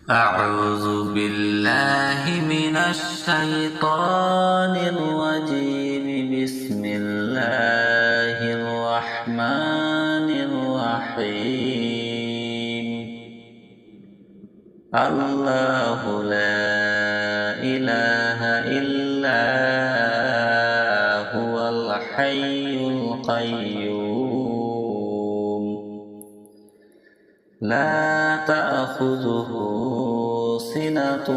أعوذ بالله من الشيطان الرجيم. بسم الله الرحمن الرحيم. الله لا إله إلا هو الحي القيوم لا تأخذه سنة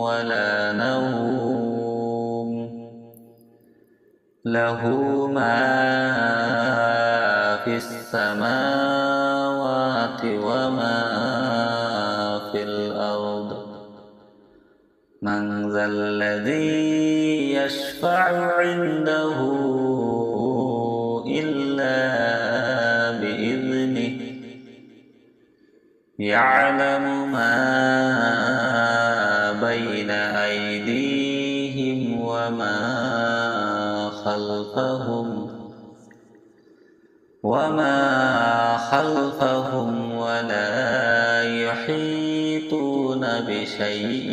ولا نوم له ما في السماوات وما في الأرض. من ذا الذي يشفع عنده إلا بإذنه يعلم ما بين أيديهم وما خلفهم ولا يحيطون بشيء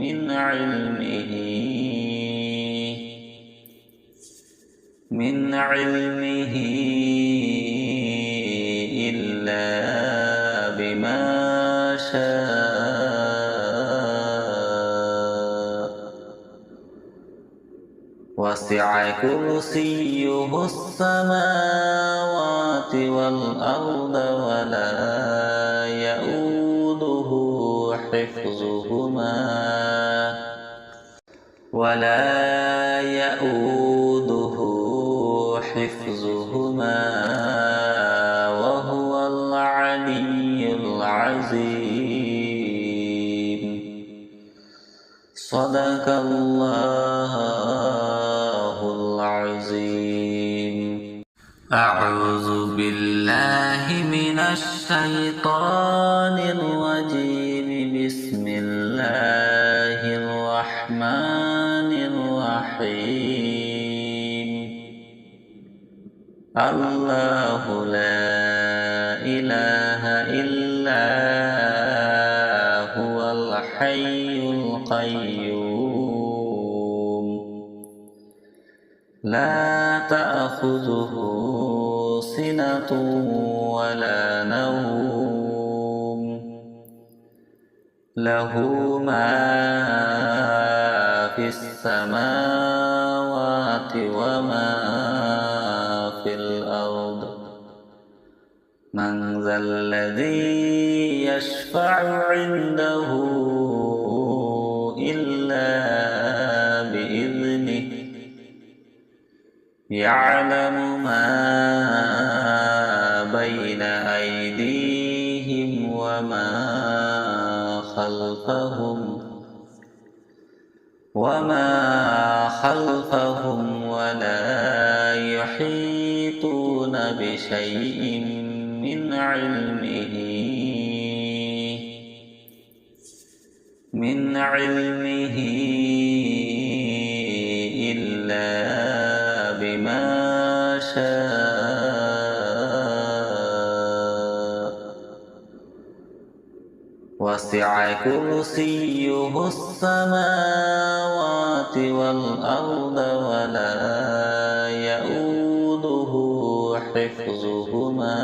من علمه إلا بما شاء. وسع كرسيه السماوات والأرض ولا يئوده حفظهما وهو العلي العظيم. صدق الله العظيم. أعوذ بالله من الشيطان الرجيم. بسم الله الرحمن الرحيم. الله لا إله إلا هو الحي القيوم لا تأخذه سنة ولا نوم له ما في السماوات وما في الأرض. من ذا الذي يشفع عنده إلا بإذنه يعلم ما بين أيديهم وما خلفهم ولا يحيطون بشيء من علمه إلا بما شاء. وسع كرسيه السماوات والأرض ولا يئوده حفظهما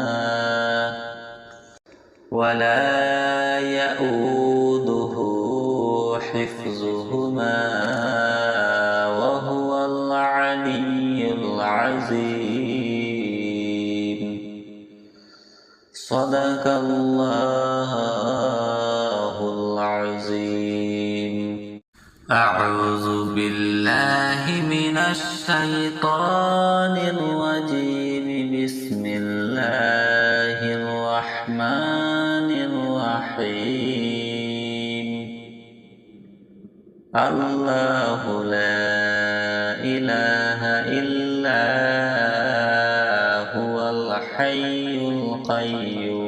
وهو العلي العظيم. صدق الله العظيم. أعوذ بالله من الشيطان الرجيم. بسم الله الرحمن الرحيم. الله لا إله إلا هو الحي القيوم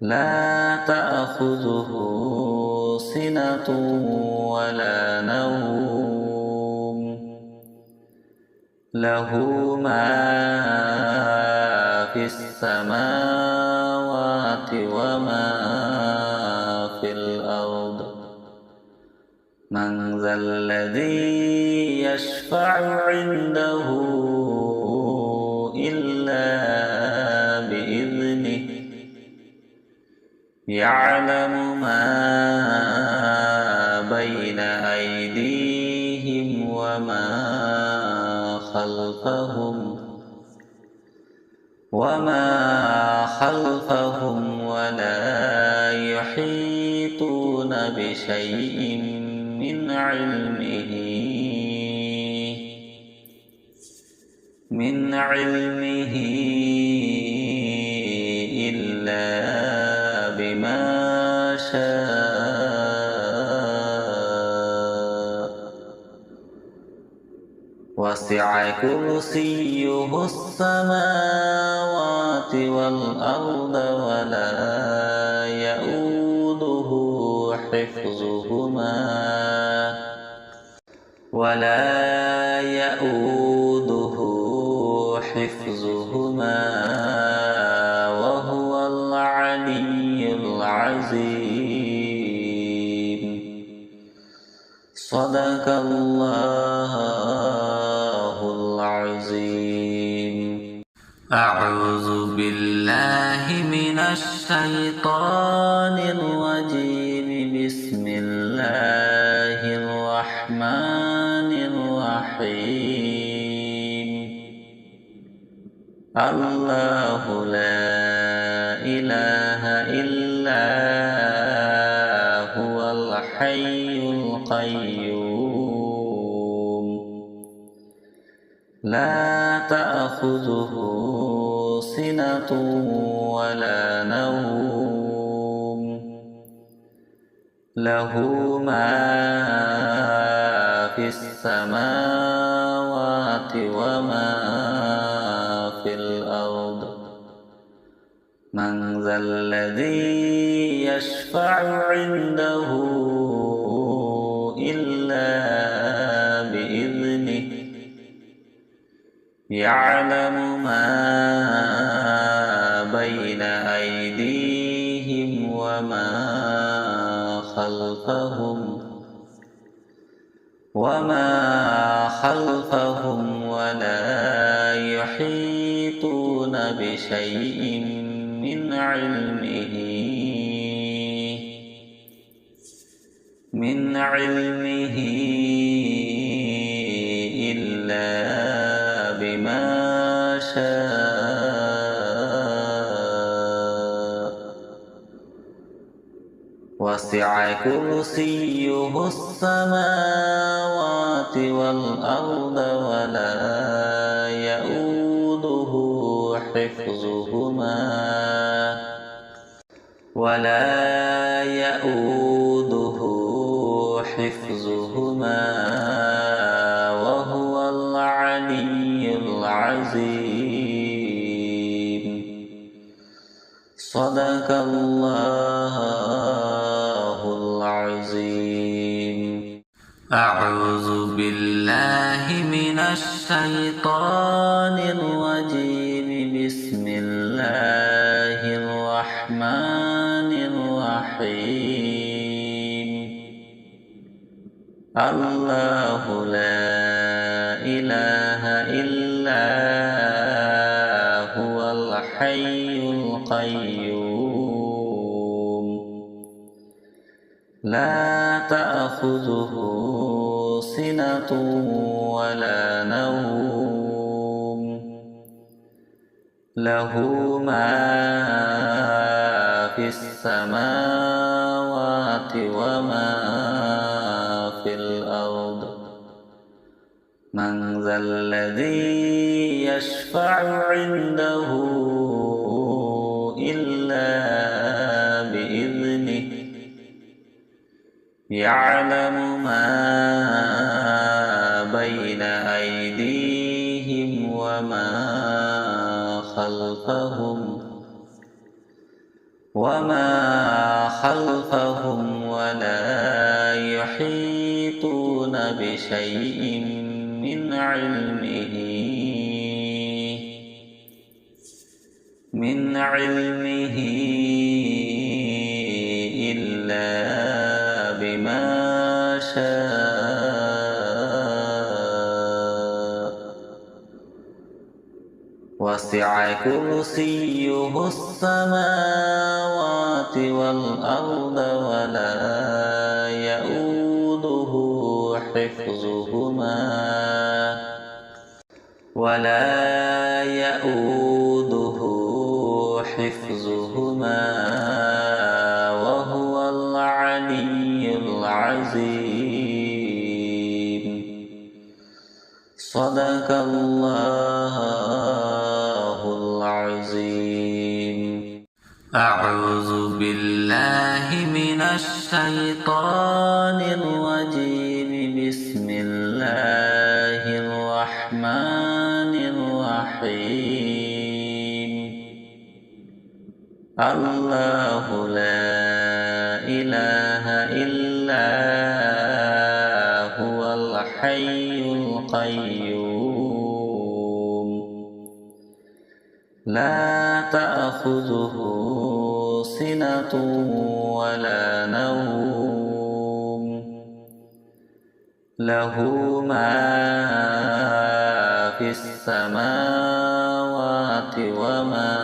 لا تأخذه سنة ولا نوم له ما في السماوات وما في الأرض من ذا الذي يشفع عنده إلا بإذنه يعلم ما بين أيديهم وما خلفهم ولا يحيطون بشيء من علمه إلا بما شاء وسع كرسيه السماوات والأرض ولا يؤوده حفظهما وهو العلي العظيم. صدق الله العظيم. أعوذ بالله من الشيطان الرجيم. بسم الله الرحمن الرحيم. الله لا إله إلا هو الحي القيوم لا تأخذه سنة ولا نوم له ما في السماوات وما في الأرض من ذا الذي يشفع عنده إلا بإذنه يعلم ما بين أيديهم وما خلفهم ولا يحيطون بشيء من علمه إلا بما شاء وسع كرسيه السماوات والأرض ولا يؤوده حفظهما وهو العلي العظيم. صدق الله العظيم. أعوذ بالله من الشيطان الرجيم. بسم الله الرحمن الرحيم. الله لا إله إلا هو الحي القيوم لا تأخذه سنة ولا نوم له ما في السماوات وما في الأرض من ذا الذي يشفع عنده إلا بإذنه يعلم ما بين أيديهم وما خلفهم ولا يحيطون بشيء من علمه كرسيه السماوات والأرض ولا يؤوده حفظهما وهو العلي العظيم. صدق الله العظيم. أعوذ بالله من الشيطان الرجيم. بسم الله الرحمن الرحيم. الله لا إله إلا هو الحي القيوم. لا تأخذه سنة ولا نوم. له ما في السماوات وما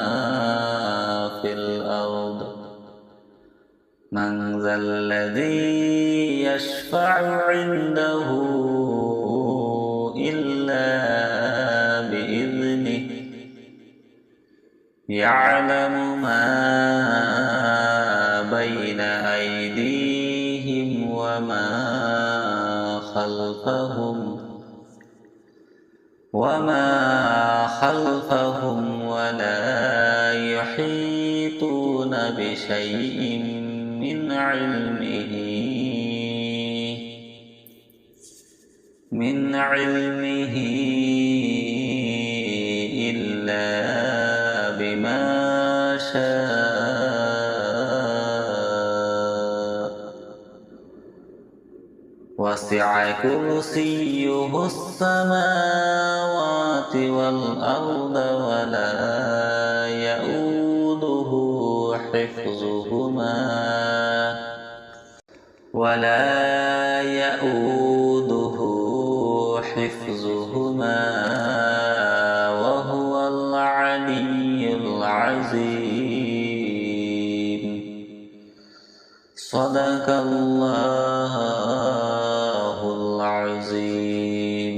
في الأرض. من ذا الذي يشفع عنده إلا بإذنه. يعلم ما بين أيديهم وما خلفهم ولا يحيطون بشيء من علمه إلا بما شاء. وسع كرسيه السماوات والأرض ولا يؤوده حفظهما وهو العلي العظيم. صدق الله العظيم.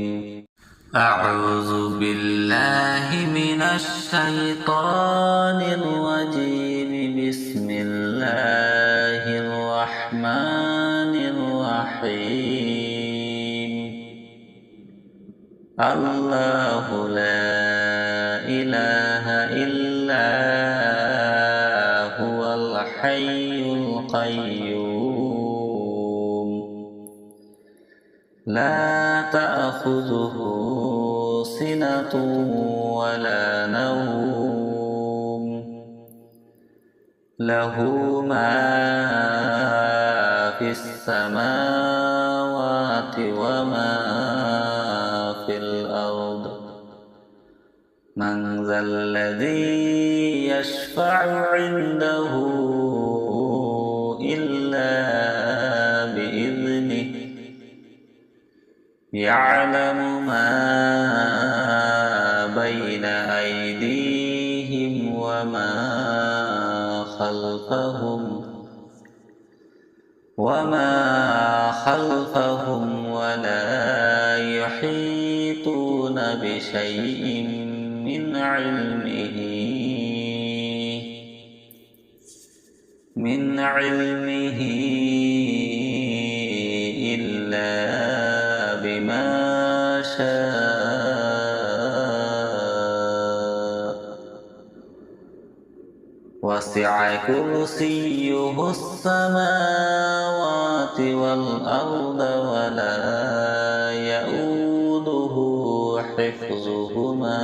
أعوذ بالله من الشيطان الرجيم. بسم الله الرحمن الرحيم. الله لا إله إلا هو الحي القيوم. لا تأخذه سنة ولا نوم. له ما في السماوات وما في الأرض. من ذا الذي يشفع عنده إلا بإذنه. يعلم ما بين أيديهم وما خلفهم ولا يحيطون بشيء من علمه إلا بما شاء. وسع كرسيه السماوات والأرض ولا يؤوده حفظهما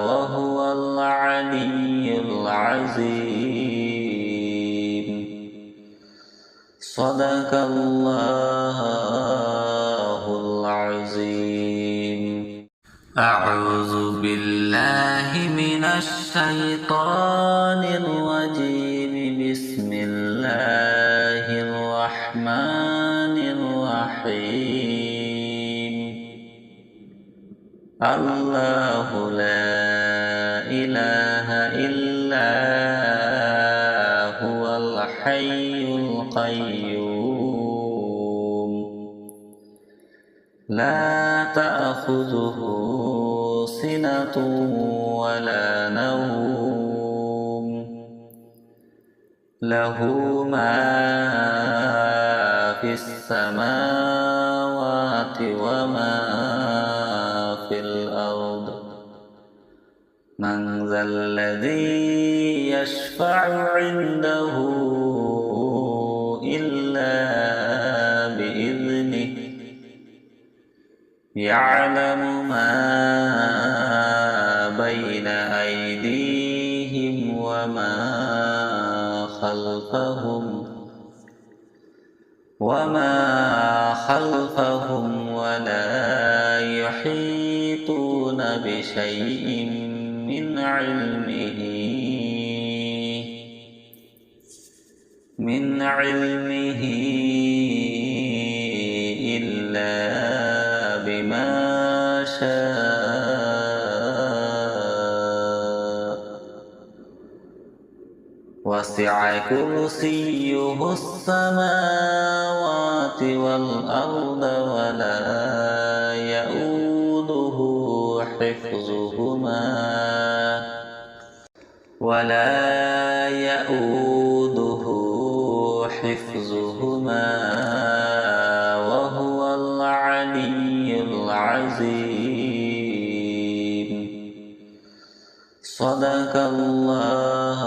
وهو العلي العظيم. صدق الله العظيم. أعوذ بالله من الشيطان الرجيم. بسم الله الرحمن الله لا إله إلا هو الحي القيوم لا تأخذه سنة ولا نوم له ما في السماوات وما في الأرض من ذا الذي يشفع عنده إلا بإذنه يعلم ما بين أيديهم وما خلفهم ولا يحيطون بشيء من علمه إلا بما شاء وسع كرسيه السماوات والأرض ولا يؤوده حفظهما وهو العلي العظيم صدق الله